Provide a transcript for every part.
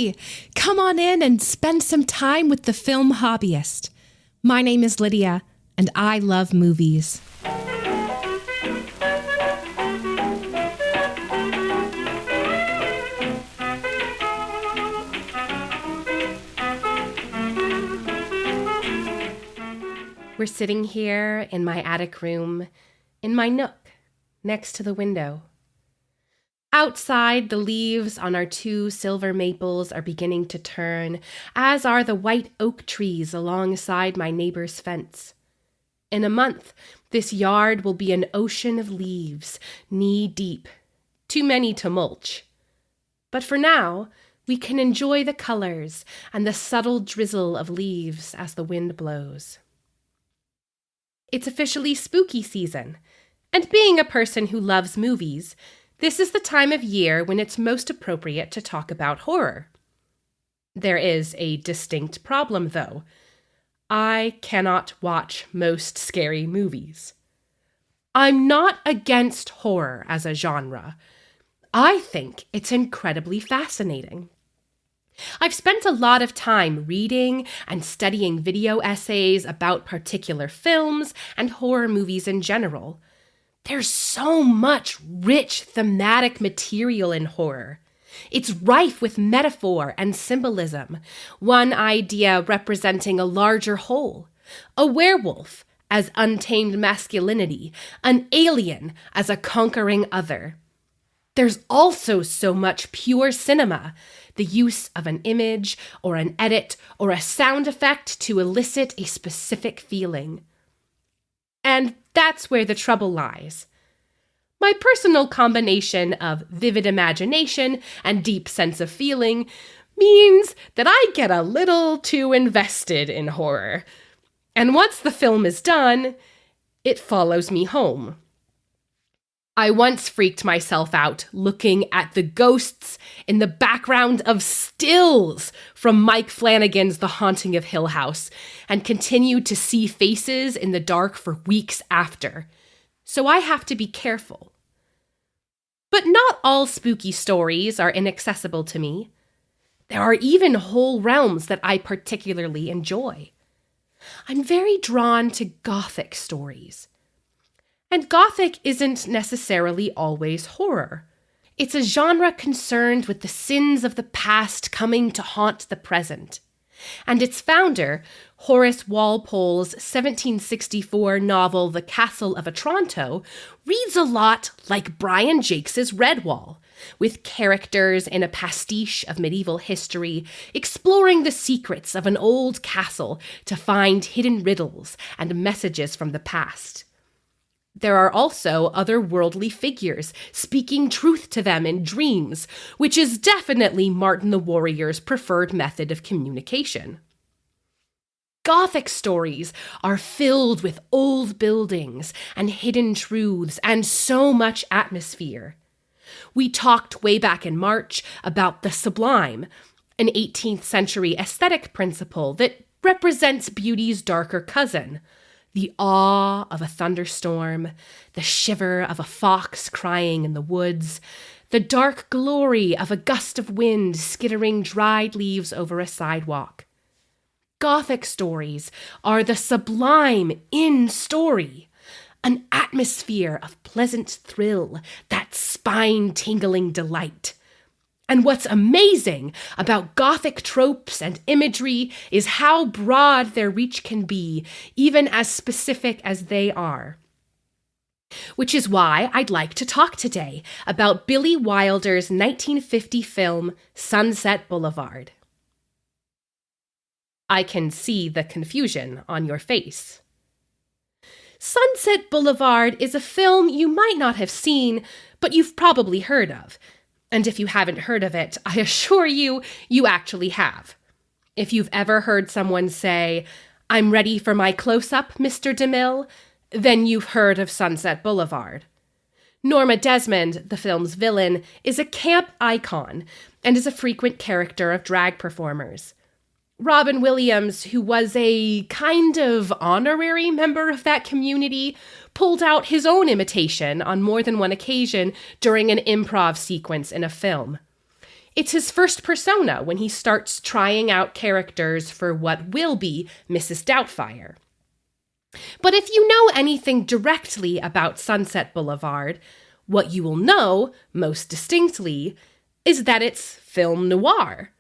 Hey, come on in and spend some time with the film hobbyist. My name is Lydia, and I love movies. We're sitting here in my attic room, in my nook, next to the window. Outside, the leaves on our 2 silver maples are beginning to turn, as are the white oak trees alongside my neighbor's fence. In a month, this yard will be an ocean of leaves, knee-deep, too many to mulch. But for now, we can enjoy the colors and the subtle drizzle of leaves as the wind blows. It's officially spooky season, and being a person who loves movies, this is the time of year when it's most appropriate to talk about horror. There is a distinct problem, though. I cannot watch most scary movies. I'm not against horror as a genre. I think it's incredibly fascinating. I've spent a lot of time reading and studying video essays about particular films and horror movies in general. There's so much rich thematic material in horror. It's rife with metaphor and symbolism, one idea representing a larger whole. A werewolf as untamed masculinity, an alien as a conquering other. There's also so much pure cinema, the use of an image or an edit or a sound effect to elicit a specific feeling. And that's where the trouble lies. My personal combination of vivid imagination and deep sense of feeling means that I get a little too invested in horror. And once the film is done, it follows me home. I once freaked myself out looking at the ghosts in the background of stills from Mike Flanagan's The Haunting of Hill House and continued to see faces in the dark for weeks after. So I have to be careful. But not all spooky stories are inaccessible to me. There are even whole realms that I particularly enjoy. I'm very drawn to Gothic stories. And Gothic isn't necessarily always horror. It's a genre concerned with the sins of the past coming to haunt the present. And its founder, Horace Walpole's 1764 novel The Castle of Otranto, reads a lot like Brian Jakes' Redwall, with characters in a pastiche of medieval history exploring the secrets of an old castle to find hidden riddles and messages from the past. There are also otherworldly figures speaking truth to them in dreams, which is definitely Martin the Warrior's preferred method of communication. Gothic stories are filled with old buildings and hidden truths and so much atmosphere. We talked way back in March about the sublime, an 18th century aesthetic principle that represents beauty's darker cousin. The awe of a thunderstorm, the shiver of a fox crying in the woods, the dark glory of a gust of wind skittering dried leaves over a sidewalk. Gothic stories are the sublime in story, an atmosphere of pleasant thrill, that spine-tingling delight. And what's amazing about Gothic tropes and imagery is how broad their reach can be, even as specific as they are. Which is why I'd like to talk today about Billy Wilder's 1950 film, Sunset Boulevard. I can see the confusion on your face. Sunset Boulevard is a film you might not have seen, but you've probably heard of. And if you haven't heard of it, I assure you, you actually have. If you've ever heard someone say, "I'm ready for my close-up, Mr. DeMille," then you've heard of Sunset Boulevard. Norma Desmond, the film's villain, is a camp icon and is a frequent character of drag performers. Robin Williams, who was a kind of honorary member of that community, pulled out his own imitation on more than one occasion during an improv sequence in a film. It's his first persona when he starts trying out characters for what will be Mrs. Doubtfire. But if you know anything directly about Sunset Boulevard, what you will know, most distinctly, is that it's film noir.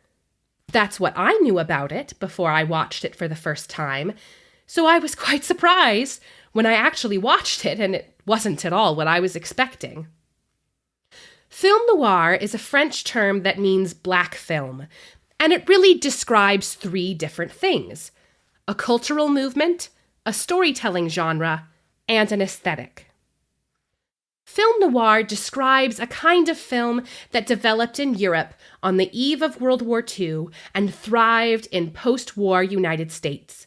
That's what I knew about it before I watched it for the first time, so I was quite surprised when I actually watched it and it wasn't at all what I was expecting. Film noir is a French term that means black film, and it really describes three different things: a cultural movement, a storytelling genre, and an aesthetic. Film noir describes a kind of film that developed in Europe on the eve of World War II and thrived in post-war United States.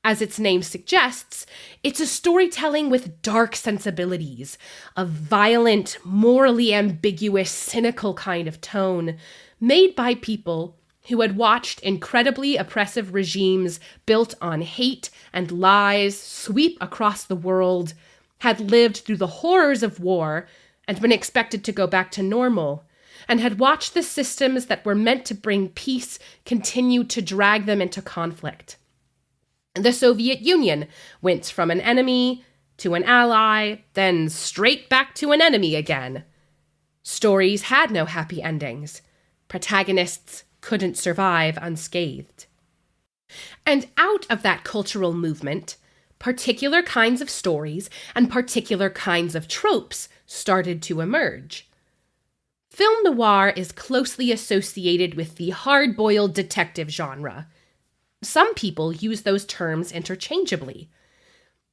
As its name suggests, it's a storytelling with dark sensibilities, a violent, morally ambiguous, cynical kind of tone, made by people who had watched incredibly oppressive regimes built on hate and lies sweep across the world, had lived through the horrors of war and been expected to go back to normal, and had watched the systems that were meant to bring peace continue to drag them into conflict. The Soviet Union went from an enemy to an ally, then straight back to an enemy again. Stories had no happy endings. Protagonists couldn't survive unscathed. And out of that cultural movement, particular kinds of stories and particular kinds of tropes started to emerge. Film noir is closely associated with the hard-boiled detective genre. Some people use those terms interchangeably.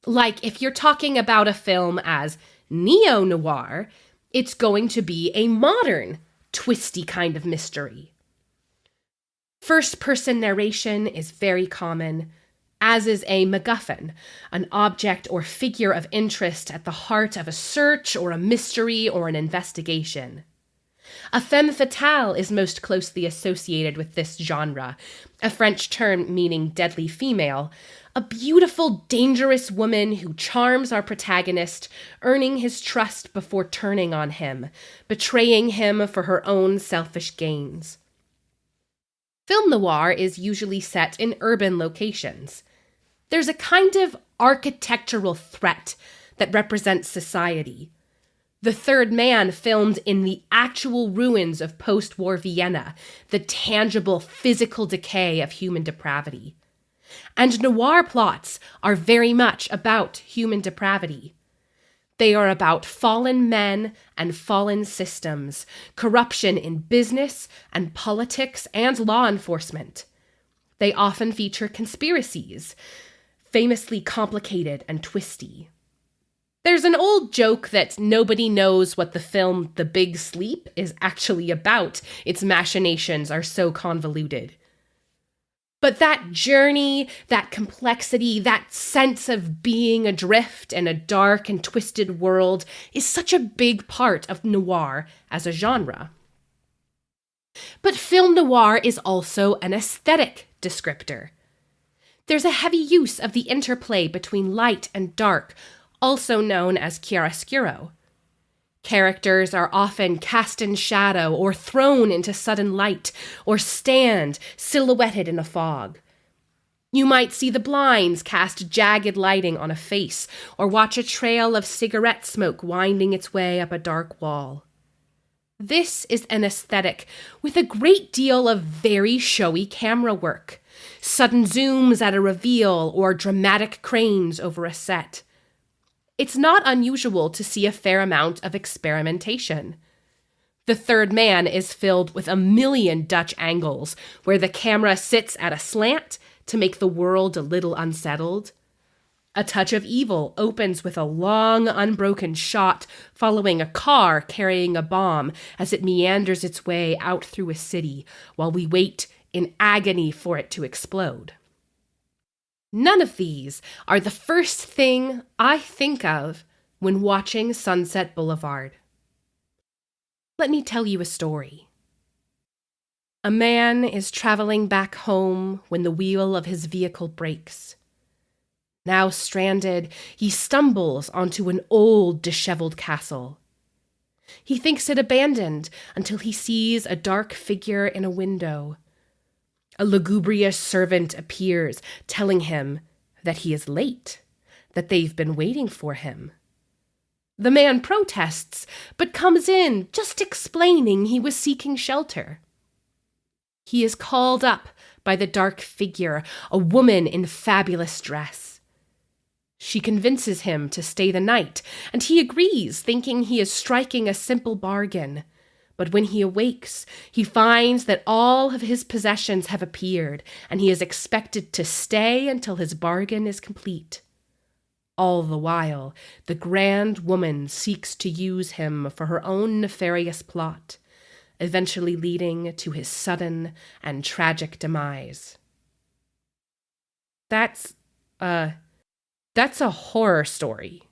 Like if you're talking about a film as neo-noir, it's going to be a modern, twisty kind of mystery. First-person narration is very common, as is a MacGuffin, an object or figure of interest at the heart of a search or a mystery or an investigation. A femme fatale is most closely associated with this genre, a French term meaning deadly female, a beautiful, dangerous woman who charms our protagonist, earning his trust before turning on him, betraying him for her own selfish gains. Film noir is usually set in urban locations. There's a kind of architectural threat that represents society. The Third Man filmed in the actual ruins of post-war Vienna, the tangible physical decay of human depravity. And noir plots are very much about human depravity. They are about fallen men and fallen systems, corruption in business and politics and law enforcement. They often feature conspiracies, famously complicated and twisty. There's an old joke that nobody knows what the film The Big Sleep is actually about. Its machinations are so convoluted. But that journey, that complexity, that sense of being adrift in a dark and twisted world is such a big part of noir as a genre. But film noir is also an aesthetic descriptor. There's a heavy use of the interplay between light and dark, also known as chiaroscuro. Characters are often cast in shadow or thrown into sudden light or stand silhouetted in a fog. You might see the blinds cast jagged lighting on a face or watch a trail of cigarette smoke winding its way up a dark wall. This is an aesthetic with a great deal of very showy camera work, sudden zooms at a reveal or dramatic cranes over a set. It's not unusual to see a fair amount of experimentation. The Third Man is filled with a million Dutch angles, where the camera sits at a slant to make the world a little unsettled. A Touch of Evil opens with a long, unbroken shot following a car carrying a bomb as it meanders its way out through a city, while we wait in agony for it to explode. None of these are the first thing I think of when watching Sunset Boulevard. Let me tell you a story. A man is traveling back home when the wheel of his vehicle breaks. Now stranded, he stumbles onto an old, disheveled castle. He thinks it abandoned until he sees a dark figure in a window. A lugubrious servant appears, telling him that he is late, that they've been waiting for him. The man protests, but comes in, just explaining he was seeking shelter. He is called up by the dark figure, a woman in fabulous dress. She convinces him to stay the night, and he agrees, thinking he is striking a simple bargain. But when he awakes, he finds that all of his possessions have appeared, and he is expected to stay until his bargain is complete. All the while, the grand woman seeks to use him for her own nefarious plot, eventually leading to his sudden and tragic demise. That's a horror story.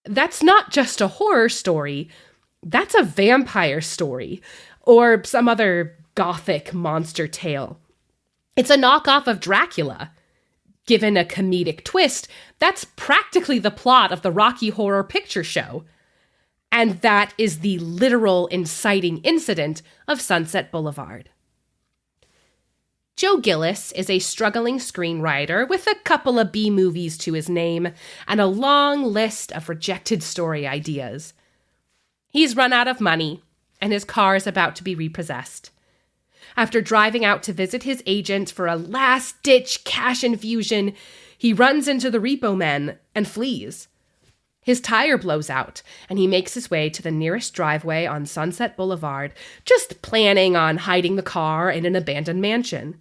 That's not just a horror story, that's a vampire story, or some other Gothic monster tale. It's a knockoff of Dracula. Given a comedic twist, that's practically the plot of the Rocky Horror Picture Show. And that is the literal inciting incident of Sunset Boulevard. Joe Gillis is a struggling screenwriter with a couple of B movies to his name and a long list of rejected story ideas. He's run out of money, and his car is about to be repossessed. After driving out to visit his agent for a last-ditch cash infusion, he runs into the repo men and flees. His tire blows out, and he makes his way to the nearest driveway on Sunset Boulevard, just planning on hiding the car in an abandoned mansion.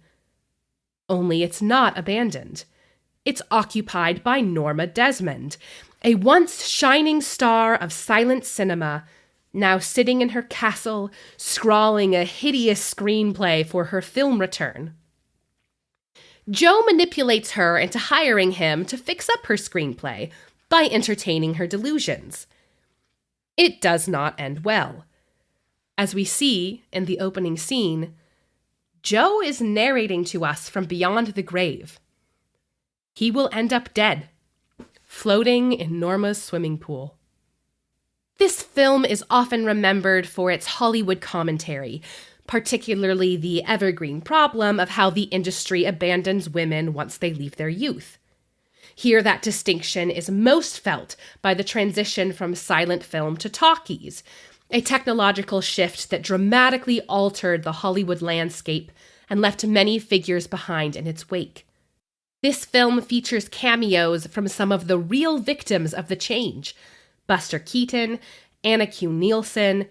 Only it's not abandoned. It's occupied by Norma Desmond, a once shining star of silent cinema, now sitting in her castle, scrawling a hideous screenplay for her film return. Joe manipulates her into hiring him to fix up her screenplay by entertaining her delusions. It does not end well. As we see in the opening scene, Joe is narrating to us from beyond the grave. He will end up dead, floating in Norma's swimming pool. This film is often remembered for its Hollywood commentary, particularly the evergreen problem of how the industry abandons women once they leave their youth. Here, that distinction is most felt by the transition from silent film to talkies, a technological shift that dramatically altered the Hollywood landscape and left many figures behind in its wake. This film features cameos from some of the real victims of the change: Buster Keaton, Anna Q. Nielsen,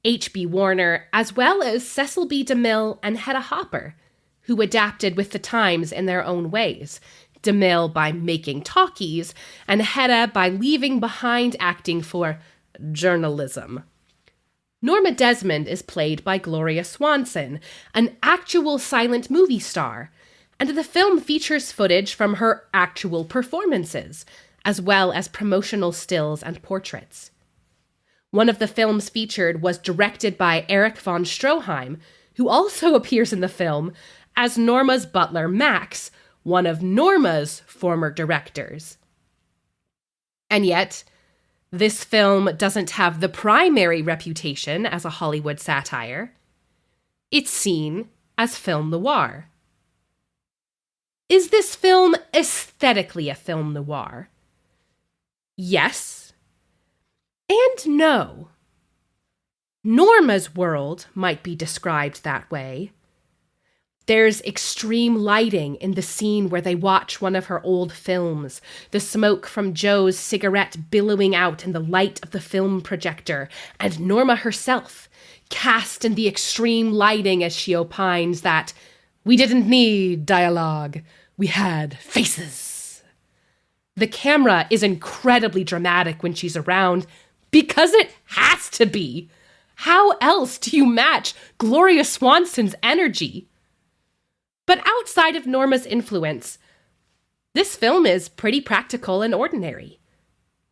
H.B. Warner, as well as Cecil B. DeMille and Hedda Hopper, who adapted with the times in their own ways, DeMille by making talkies, and Hedda by leaving behind acting for journalism. Norma Desmond is played by Gloria Swanson, an actual silent movie star, and the film features footage from her actual performances, as well as promotional stills and portraits. One of the films featured was directed by Erich von Stroheim, who also appears in the film as Norma's butler Max, one of Norma's former directors. And yet, this film doesn't have the primary reputation as a Hollywood satire. It's seen as film noir. Is this film aesthetically a film noir? Yes and no. Norma's world might be described that way. There's extreme lighting in the scene where they watch one of her old films, the smoke from Joe's cigarette billowing out in the light of the film projector, and Norma herself, cast in the extreme lighting as she opines that we didn't need dialogue, we had faces. The camera is incredibly dramatic when she's around, because it has to be. How else do you match Gloria Swanson's energy? But outside of Norma's influence, this film is pretty practical and ordinary.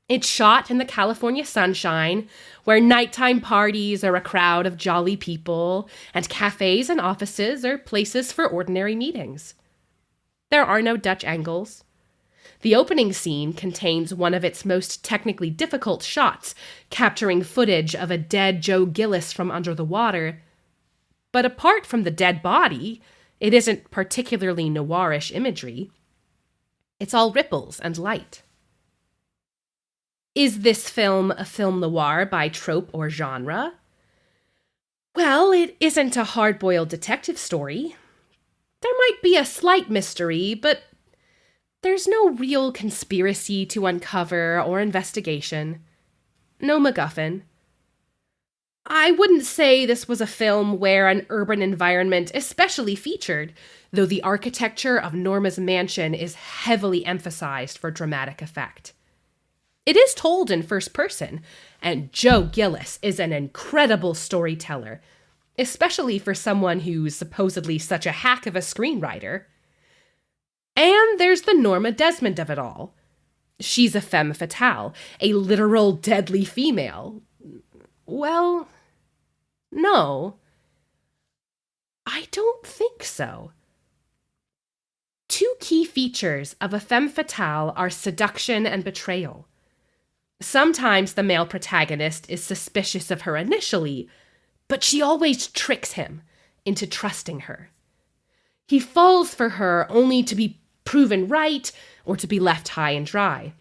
It's shot in the California sunshine, where nighttime parties are a crowd of jolly people, and cafes and offices are places for ordinary meetings. There are no Dutch angles. The opening scene contains one of its most technically difficult shots, capturing footage of a dead Joe Gillis from under the water. But apart from the dead body, it isn't particularly noirish imagery. It's all ripples and light. Is this film a film noir by trope or genre? Well, it isn't a hard-boiled detective story. There might be a slight mystery, but there's no real conspiracy to uncover or investigation. No MacGuffin. I wouldn't say this was a film where an urban environment especially featured, though the architecture of Norma's mansion is heavily emphasized for dramatic effect. It is told in first person, and Joe Gillis is an incredible storyteller, especially for someone who's supposedly such a hack of a screenwriter. And there's the Norma Desmond of it all. She's a femme fatale, a literal deadly female. Well, no. I don't think so. Two key features of a femme fatale are seduction and betrayal. Sometimes the male protagonist is suspicious of her initially, but she always tricks him into trusting her. He falls for her only to be proven right or to be left high and dry.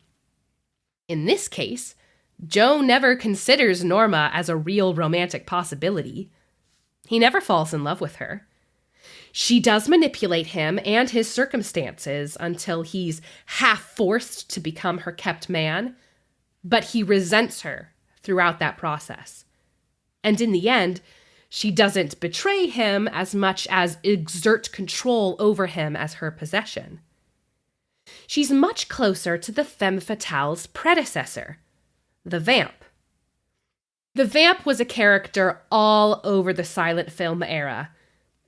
In this case, Joe never considers Norma as a real romantic possibility. He never falls in love with her. She does manipulate him and his circumstances until he's half forced to become her kept man, but he resents her throughout that process. And in the end, she doesn't betray him as much as exert control over him as her possession. She's much closer to the femme fatale's predecessor, the vamp. The vamp was a character all over the silent film era.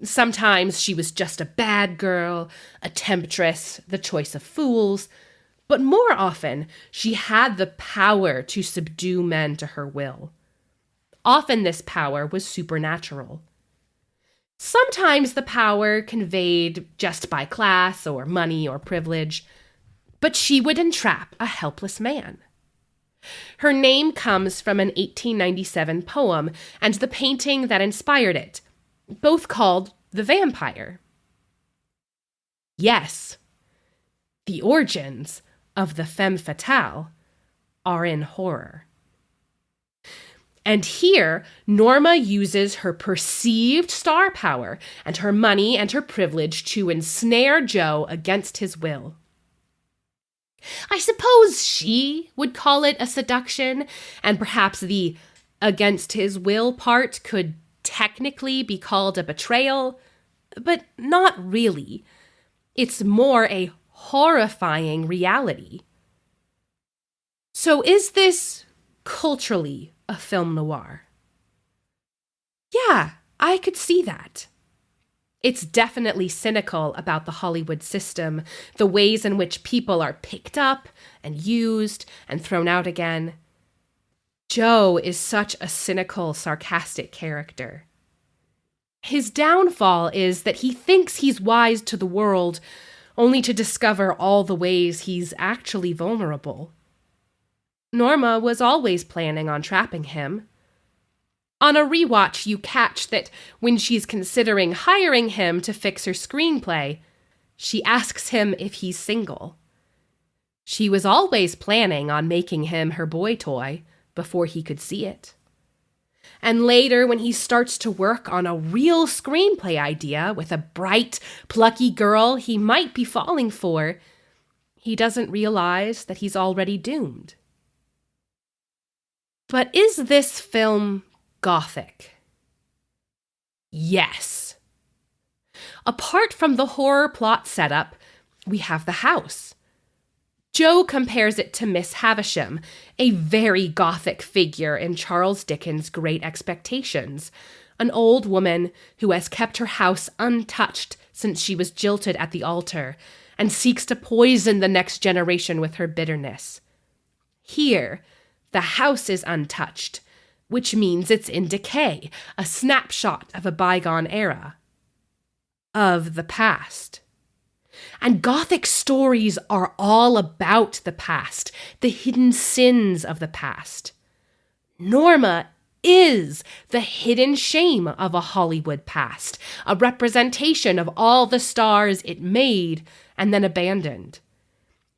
Sometimes she was just a bad girl, a temptress, the choice of fools, but more often she had the power to subdue men to her will. Often this power was supernatural. Sometimes the power conveyed just by class or money or privilege, but she would entrap a helpless man. Her name comes from an 1897 poem and the painting that inspired it, both called The Vampire. Yes, the origins of the femme fatale are in horror. And here, Norma uses her perceived star power and her money and her privilege to ensnare Joe against his will. I suppose she would call it a seduction, and perhaps the against his will part could technically be called a betrayal, but not really. It's more a horrifying reality. So is this culturally a film noir? Yeah, I could see that. It's definitely cynical about the Hollywood system, the ways in which people are picked up and used and thrown out again. Joe is such a cynical, sarcastic character. His downfall is that he thinks he's wise to the world, only to discover all the ways he's actually vulnerable. Norma was always planning on trapping him. On a rewatch, you catch that when she's considering hiring him to fix her screenplay, she asks him if he's single. She was always planning on making him her boy toy before he could see it. And later, when he starts to work on a real screenplay idea with a bright, plucky girl he might be falling for, he doesn't realize that he's already doomed. But is this film Gothic? Yes. Apart from the horror plot setup, we have the house. Joe compares it to Miss Havisham, a very Gothic figure in Charles Dickens' Great Expectations, an old woman who has kept her house untouched since she was jilted at the altar and seeks to poison the next generation with her bitterness. Here, the house is untouched, which means it's in decay, a snapshot of a bygone era. Of the past. And Gothic stories are all about the past, the hidden sins of the past. Norma is the hidden shame of a Hollywood past, a representation of all the stars it made and then abandoned.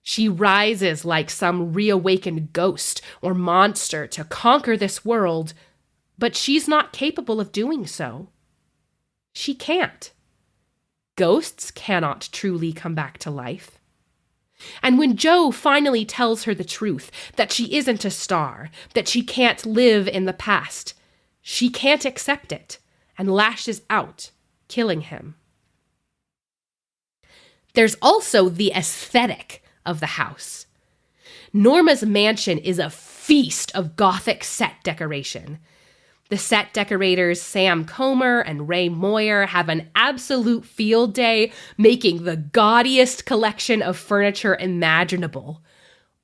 She rises like some reawakened ghost or monster to conquer this world, but she's not capable of doing so. She can't. Ghosts cannot truly come back to life. And when Joe finally tells her the truth, that she isn't a star, that she can't live in the past, she can't accept it and lashes out, killing him. There's also the aesthetic of the house. Norma's mansion is a feast of Gothic set decoration. The set decorators Sam Comer and Ray Moyer have an absolute field day making the gaudiest collection of furniture imaginable.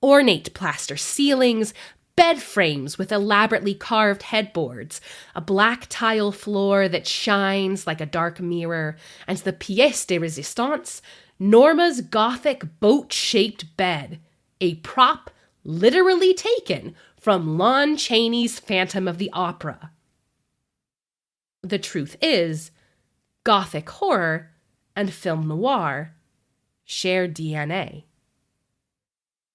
Ornate plaster ceilings, bed frames with elaborately carved headboards, a black tile floor that shines like a dark mirror, and the pièce de résistance, Norma's Gothic boat-shaped bed, a prop literally taken from Lon Chaney's Phantom of the Opera. The truth is, Gothic horror and film noir share DNA.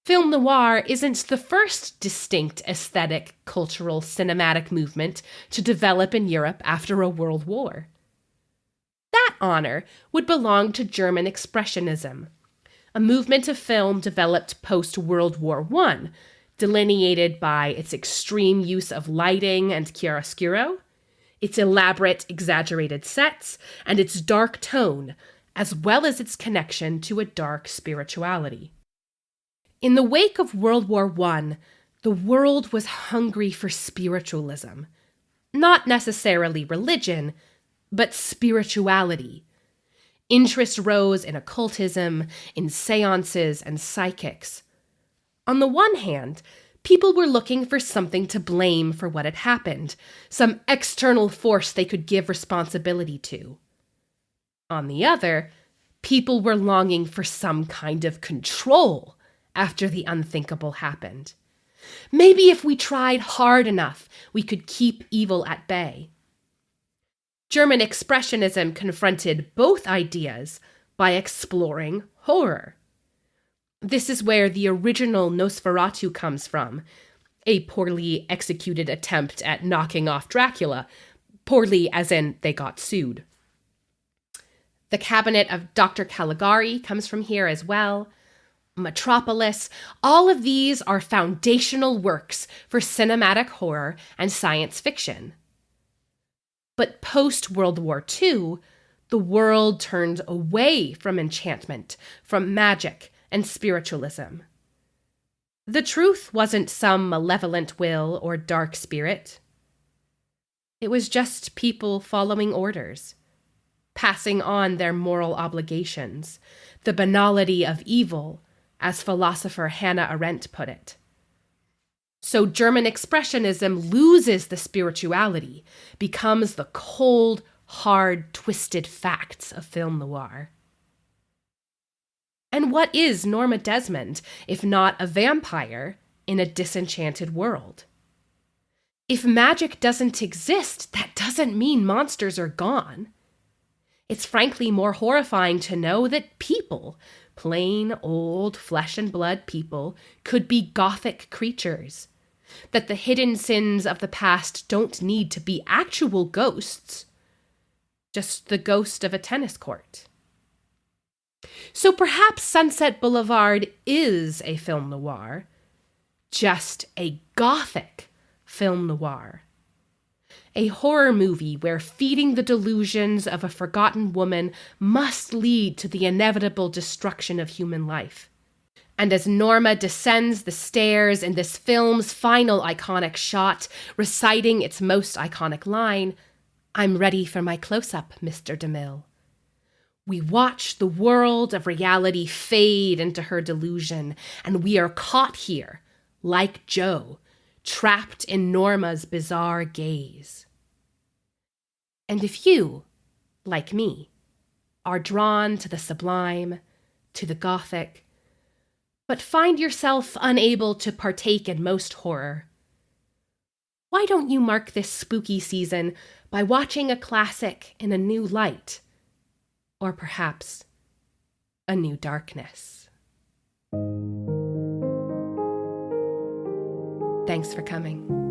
Film noir isn't the first distinct aesthetic, cultural, cinematic movement to develop in Europe after a world war. That honor would belong to German Expressionism, a movement of film developed post-World War I, delineated by its extreme use of lighting and chiaroscuro, its elaborate, exaggerated sets, and its dark tone, as well as its connection to a dark spirituality. In the wake of World War I, the world was hungry for spiritualism. Not necessarily religion, but spirituality. Interest rose in occultism, in seances, and psychics. On the one hand, people were looking for something to blame for what had happened, some external force they could give responsibility to. On the other, people were longing for some kind of control after the unthinkable happened. Maybe if we tried hard enough, we could keep evil at bay. German Expressionism confronted both ideas by exploring horror. This is where the original Nosferatu comes from, a poorly executed attempt at knocking off Dracula, poorly as in they got sued. The Cabinet of Dr. Caligari comes from here as well. Metropolis, all of these are foundational works for cinematic horror and science fiction. But post-World War II, the world turned away from enchantment, from magic, and spiritualism. The truth wasn't some malevolent will or dark spirit. It was just people following orders, passing on their moral obligations, the banality of evil, as philosopher Hannah Arendt put it. So German Expressionism loses the spirituality, becomes the cold, hard, twisted facts of film noir. And what is Norma Desmond, if not a vampire in a disenchanted world? If magic doesn't exist, that doesn't mean monsters are gone. It's frankly more horrifying to know that people, plain, old, flesh and blood people, could be Gothic creatures. That the hidden sins of the past don't need to be actual ghosts, just the ghost of a tennis court. So perhaps Sunset Boulevard is a film noir, just a Gothic film noir. A horror movie where feeding the delusions of a forgotten woman must lead to the inevitable destruction of human life. And as Norma descends the stairs in this film's final iconic shot, reciting its most iconic line, "I'm ready for my close-up, Mr. DeMille." We watch the world of reality fade into her delusion, and we are caught here, like Joe, trapped in Norma's bizarre gaze. And if you, like me, are drawn to the sublime, to the Gothic, but find yourself unable to partake in most horror. Why don't you mark this spooky season by watching a classic in a new light, or perhaps a new darkness? Thanks for coming.